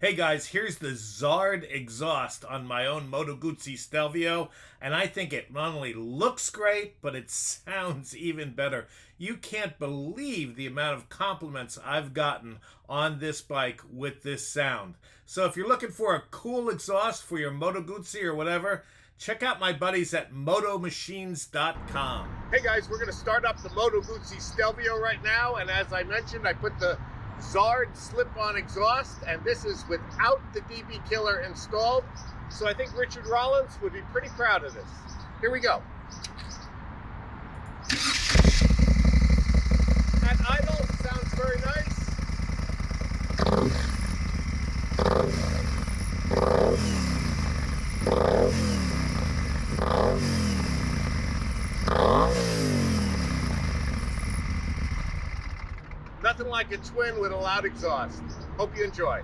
Hey guys, here's the Zard exhaust on my own MOTO GUZZI STELVIO, and I think it not only looks great, but it sounds even better. You can't believe the amount of compliments I've gotten on this bike with this sound. So if you're looking for a cool exhaust for your MOTO GUZZI or whatever, check out my buddies at motomachines.com. Hey guys, we're going to start up the MOTO GUZZI STELVIO right now, and as I mentioned, I put the Zard slip-on exhaust, and this is without the DB killer installed. So I think Richard Rollins would be pretty proud of this. Here we go. At idle, sounds very nice. Nothing like a twin with a loud exhaust. Hope you enjoy.